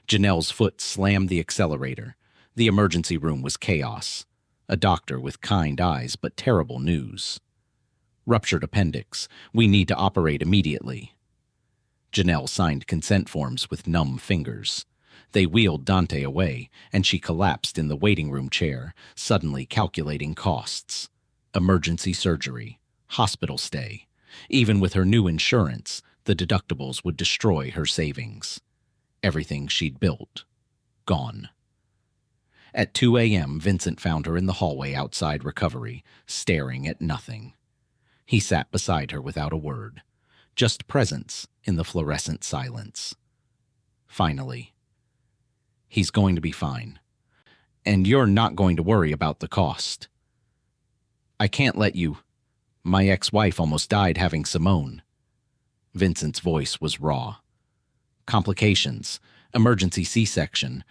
Janelle's foot slammed the accelerator. The emergency room was chaos. A doctor with kind eyes, but terrible news. Ruptured appendix. We need to operate immediately. Janelle signed consent forms with numb fingers. They wheeled Dante away, and she collapsed in the waiting room chair, suddenly calculating costs. Emergency surgery. Hospital stay. Even with her new insurance, the deductibles would destroy her savings. Everything she'd built. Gone. At 2 a.m., Vincent found her in the hallway outside recovery, staring at nothing. He sat beside her without a word. Just presence in the fluorescent silence. Finally. He's going to be fine. And you're not going to worry about the cost. I can't let you... My ex-wife almost died having Simone. Vincent's voice was raw. Complications. Emergency C-section.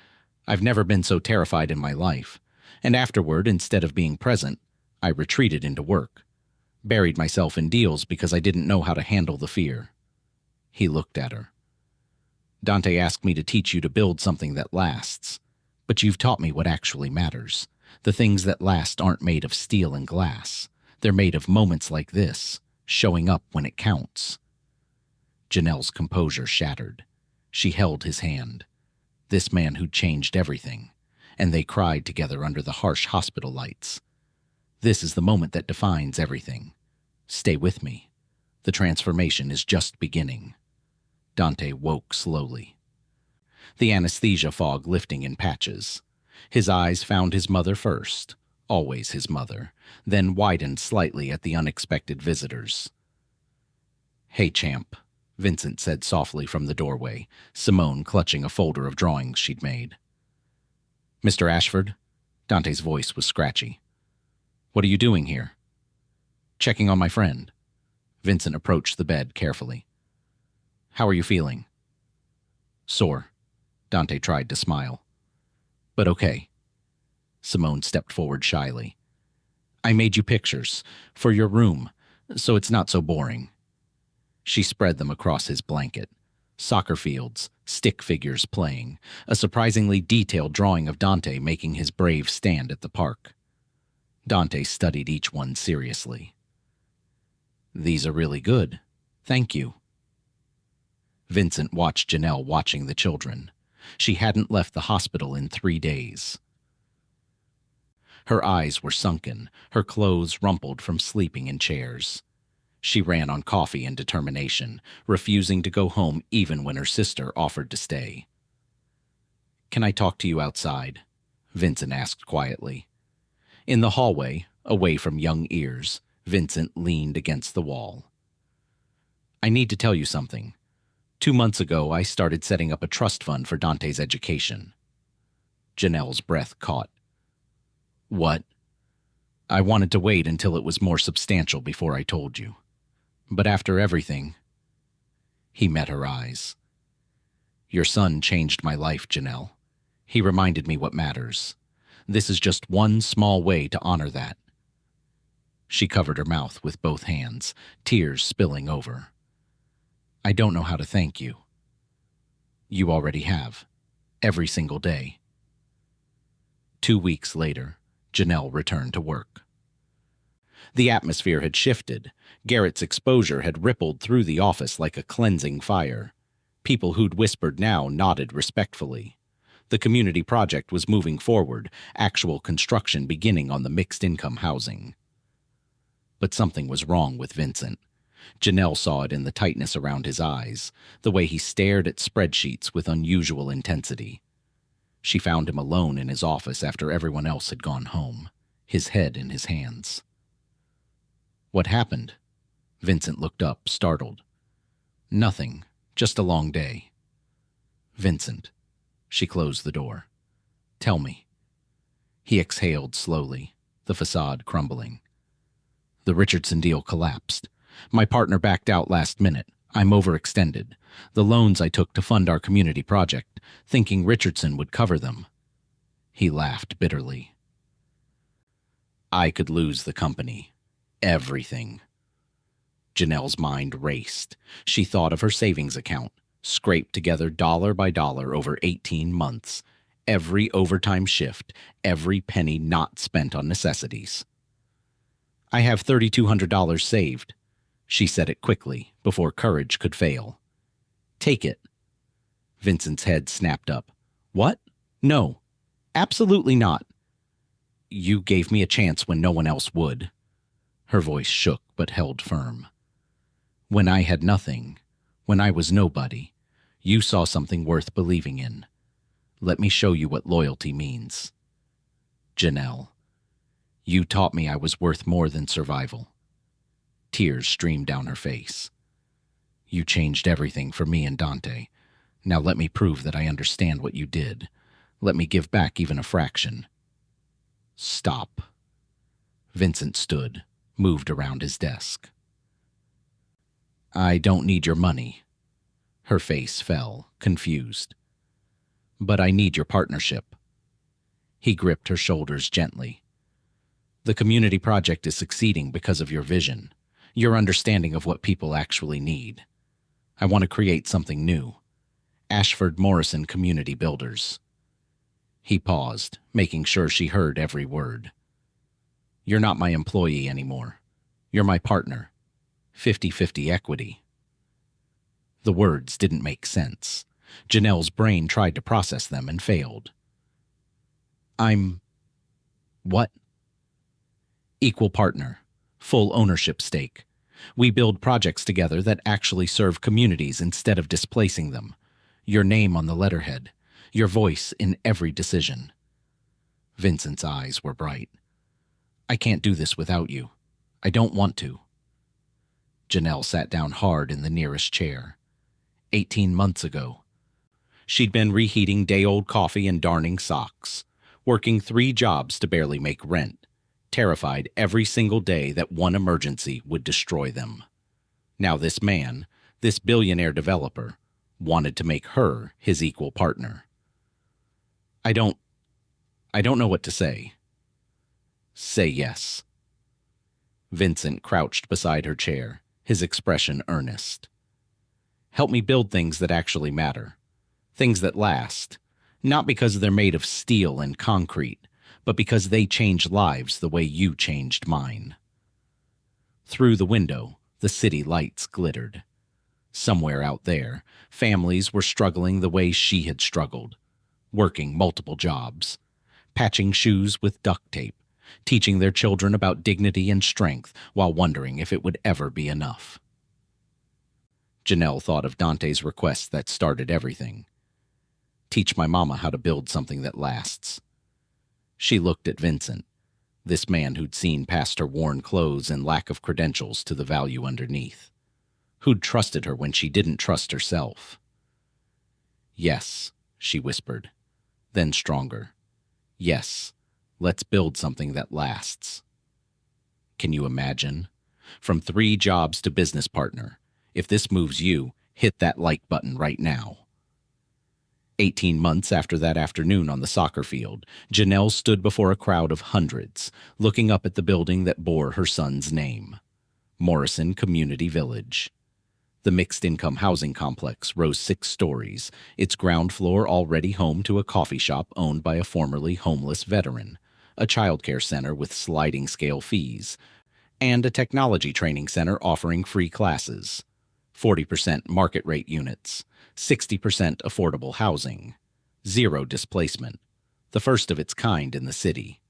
I've never been so terrified in my life. And afterward, instead of being present, I retreated into work. Buried myself in deals because I didn't know how to handle the fear. He looked at her. Dante asked me to teach you to build something that lasts. But you've taught me what actually matters. The things that last aren't made of steel and glass. They're made of moments like this, showing up when it counts. Janelle's composure shattered. She held his hand. This man who'd changed everything. And they cried together under the harsh hospital lights. This is the moment that defines everything. Stay with me. The transformation is just beginning. Dante woke slowly, the anesthesia fog lifting in patches. His eyes found his mother first, always his mother, then widened slightly at the unexpected visitors. "Hey, champ," Vincent said softly from the doorway, Simone clutching a folder of drawings she'd made. "Mr. Ashford?" Dante's voice was scratchy. "What are you doing here?" "Checking on my friend." Vincent approached the bed carefully. "How are you feeling?" "Sore." Dante tried to smile. "But okay." Simone stepped forward shyly. "I made you pictures for your room, so it's not so boring." She spread them across his blanket. Soccer fields, stick figures playing, a surprisingly detailed drawing of Dante making his brave stand at the park. Dante studied each one seriously. "These are really good. Thank you." Vincent watched Janelle watching the children. She hadn't left the hospital in 3 days. Her eyes were sunken, her clothes rumpled from sleeping in chairs. She ran on coffee and determination, refusing to go home even when her sister offered to stay. "Can I talk to you outside?" Vincent asked quietly. In the hallway, away from young ears, Vincent leaned against the wall. "I need to tell you something. 2 months ago, I started setting up a trust fund for Dante's education." Janelle's breath caught. "What?" "I wanted to wait until it was more substantial before I told you. But after everything..." He met her eyes. "Your son changed my life, Janelle. He reminded me what matters. This is just one small way to honor that." She covered her mouth with both hands, tears spilling over. "I don't know how to thank you." "You already have. Every single day." 2 weeks later, Janelle returned to work. The atmosphere had shifted. Garrett's exposure had rippled through the office like a cleansing fire. People who'd whispered now nodded respectfully. The community project was moving forward, actual construction beginning on the mixed-income housing. But something was wrong with Vincent. Janelle saw it in the tightness around his eyes, the way he stared at spreadsheets with unusual intensity. She found him alone in his office after everyone else had gone home, his head in his hands. "What happened?" Vincent looked up, startled. "Nothing. Just a long day." "Vincent." She closed the door. "Tell me." He exhaled slowly, the facade crumbling. "The Richardson deal collapsed. My partner backed out last minute. I'm overextended. The loans I took to fund our community project, thinking Richardson would cover them." He laughed bitterly. "I could lose the company. Everything." Janelle's mind raced. She thought of her savings account, scraped together dollar by dollar over 18 months, every overtime shift, every penny not spent on necessities. "I have $3,200 saved." She said it quickly, before courage could fail. "Take it." Vincent's head snapped up. "What? No. Absolutely not." "You gave me a chance when no one else would." Her voice shook but held firm. "When I had nothing, when I was nobody, you saw something worth believing in. Let me show you what loyalty means. Janelle, you taught me I was worth more than survival." Tears streamed down her face. "You changed everything for me and Dante. Now let me prove that I understand what you did. Let me give back even a fraction." "Stop." Vincent stood, moved around his desk. "I don't need your money." Her face fell, confused. "But I need your partnership." He gripped her shoulders gently. "The community project is succeeding because of your vision, your understanding of what people actually need. I want to create something new. Ashford Morrison Community Builders." He paused, making sure she heard every word. "You're not my employee anymore. You're my partner. 50-50 equity." The words didn't make sense. Janelle's brain tried to process them and failed. "I'm... what?" "Equal partner. Full ownership stake. We build projects together that actually serve communities instead of displacing them. Your name on the letterhead. Your voice in every decision. Vincent's eyes were bright. I can't do this without you. I don't want to. Janelle sat down hard in the nearest chair. 18 months ago. She'd been reheating day-old coffee and darning socks, working 3 jobs to barely make rent, terrified every single day that one emergency would destroy them. Now this man, this billionaire developer, wanted to make her his equal partner. I don't know what to say. Say yes. Vincent crouched beside her chair, his expression earnest. Help me build things that actually matter. Things that last. Not because they're made of steel and concrete, but because they change lives the way you changed mine. Through the window, the city lights glittered. Somewhere out there, families were struggling the way she had struggled, working multiple jobs, patching shoes with duct tape, teaching their children about dignity and strength while wondering if it would ever be enough. Janelle thought of Dante's request that started everything. Teach my mama how to build something that lasts. She looked at Vincent, this man who'd seen past her worn clothes and lack of credentials to the value underneath, who'd trusted her when she didn't trust herself. Yes, she whispered, then stronger. Yes, let's build something that lasts. Can you imagine? From 3 jobs to business partner. If this moves you, hit that like button right now. 18 months after that afternoon on the soccer field, Janelle stood before a crowd of hundreds, looking up at the building that bore her son's name. Morrison Community Village. The mixed-income housing complex rose 6 stories, its ground floor already home to a coffee shop owned by a formerly homeless veteran, a childcare center with sliding-scale fees, and a technology training center offering free classes. 40% market rate units, 60% affordable housing, 0 displacement, the first of its kind in the city.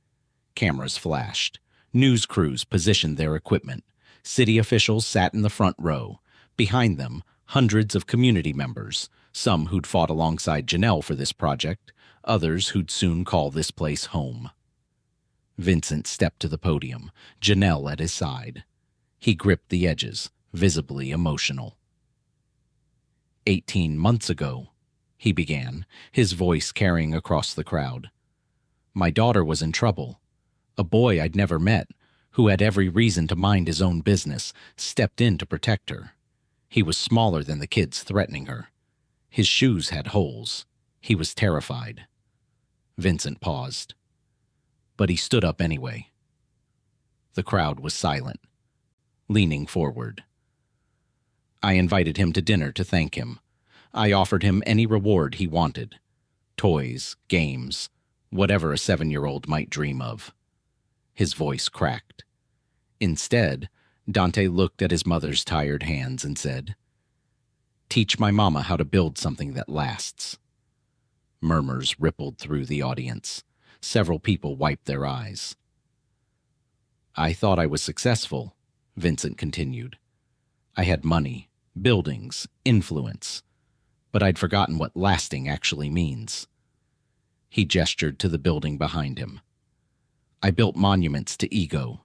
Cameras flashed, news crews positioned their equipment, city officials sat in the front row, behind them hundreds of community members, some who'd fought alongside Janelle for this project, others who'd soon call this place home. Vincent stepped to the podium, Janelle at his side. He gripped the edges, visibly emotional. 18 months ago, he began, his voice carrying across the crowd. My daughter was in trouble. A boy I'd never met, who had every reason to mind his own business, stepped in to protect her. He was smaller than the kids threatening her. His shoes had holes. He was terrified. Vincent paused. But he stood up anyway. The crowd was silent, leaning forward. I invited him to dinner to thank him. I offered him any reward he wanted. Toys, games, whatever a 7-year-old might dream of. His voice cracked. Instead, Dante looked at his mother's tired hands and said, Teach my mama how to build something that lasts. Murmurs rippled through the audience. Several people wiped their eyes. I thought I was successful, Vincent continued. I had money, buildings, influence, but I'd forgotten what lasting actually means. He gestured to the building behind him. I built monuments to ego.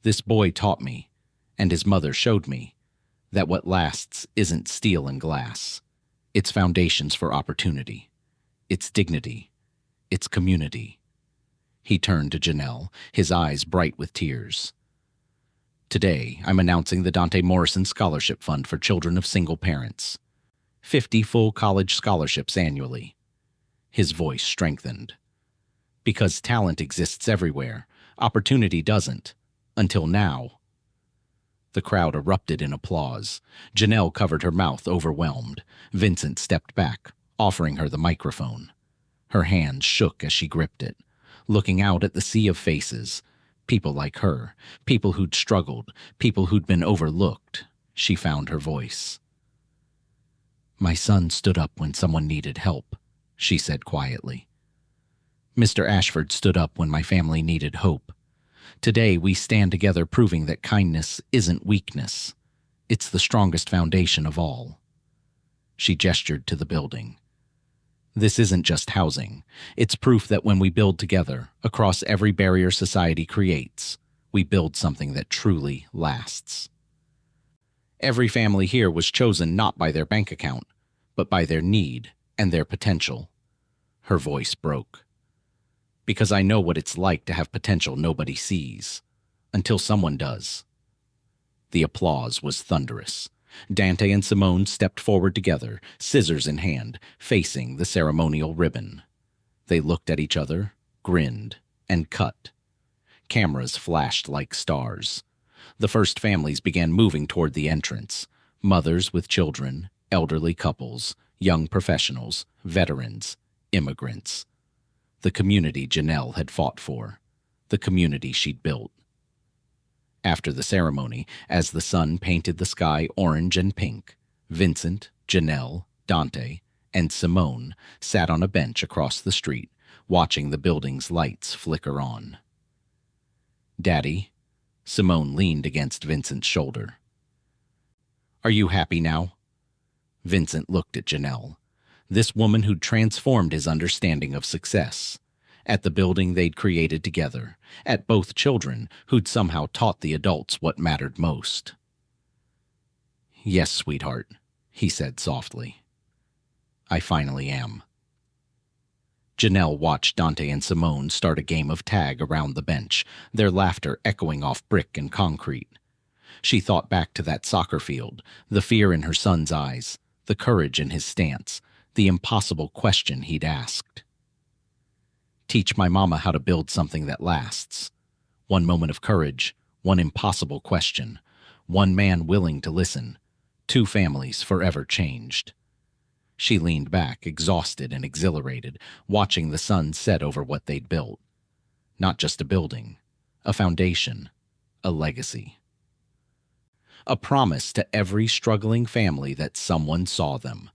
This boy taught me, and his mother showed me, that what lasts isn't steel and glass. It's foundations for opportunity. It's dignity. It's community. He turned to Janelle, his eyes bright with tears. Today, I'm announcing the Dante Morrison Scholarship Fund for children of single parents. 50 full college scholarships annually. His voice strengthened. Because talent exists everywhere, opportunity doesn't. Until now. The crowd erupted in applause. Janelle covered her mouth, overwhelmed. Vincent stepped back, offering her the microphone. Her hands shook as she gripped it, looking out at the sea of faces. People like her, people who'd struggled, people who'd been overlooked. She found her voice. My son stood up when someone needed help, she said quietly. Mr. Ashford stood up when my family needed hope. Today, we stand together proving that kindness isn't weakness. It's the strongest foundation of all. She gestured to the building. This isn't just housing. It's proof that when we build together, across every barrier society creates, we build something that truly lasts. Every family here was chosen not by their bank account, but by their need and their potential. Her voice broke. Because I know what it's like to have potential nobody sees, until someone does. The applause was thunderous. Dante and Simone stepped forward together, scissors in hand, facing the ceremonial ribbon. They looked at each other, grinned, and cut. Cameras flashed like stars. The first families began moving toward the entrance. Mothers with children, elderly couples, young professionals, veterans, immigrants. The community Janelle had fought for. The community she'd built. After the ceremony, as the sun painted the sky orange and pink, Vincent, Janelle, Dante, and Simone sat on a bench across the street, watching the building's lights flicker on. "Daddy," Simone leaned against Vincent's shoulder. "Are you happy now?" Vincent looked at Janelle, this woman who'd transformed his understanding of success, at the building they'd created together, at both children who'd somehow taught the adults what mattered most. "Yes, sweetheart," he said softly. "I finally am." Janelle watched Dante and Simone start a game of tag around the bench, their laughter echoing off brick and concrete. She thought back to that soccer field, the fear in her son's eyes, the courage in his stance, the impossible question he'd asked. Teach my mama how to build something that lasts. One moment of courage, one impossible question, one man willing to listen, two families forever changed. She leaned back, exhausted and exhilarated, watching the sun set over what they'd built. Not just a building, a foundation, a legacy. A promise to every struggling family that someone saw them,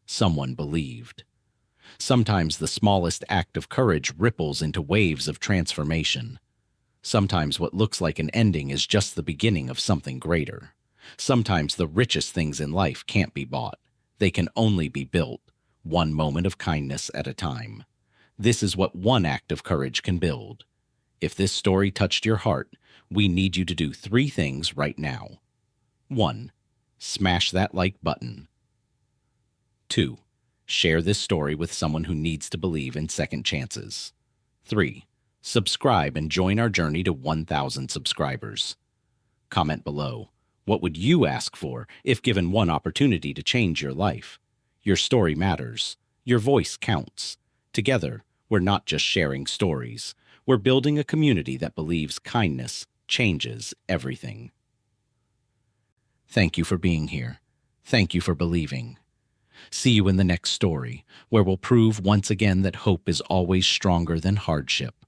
someone believed. Sometimes the smallest act of courage ripples into waves of transformation. Sometimes what looks like an ending is just the beginning of something greater. Sometimes the richest things in life can't be bought. They can only be built, one moment of kindness at a time. This is what one act of courage can build. If this story touched your heart, we need you to do 3 things right now. 1. Smash that like button. 2. Share this story with someone who needs to believe in second chances. 3. Subscribe and join our journey to 1,000 subscribers. Comment below. What would you ask for if given one opportunity to change your life? Your story matters. Your voice counts. Together, we're not just sharing stories. We're building a community that believes kindness changes everything. Thank you for being here. Thank you for believing. See you in the next story, where we'll prove once again that hope is always stronger than hardship.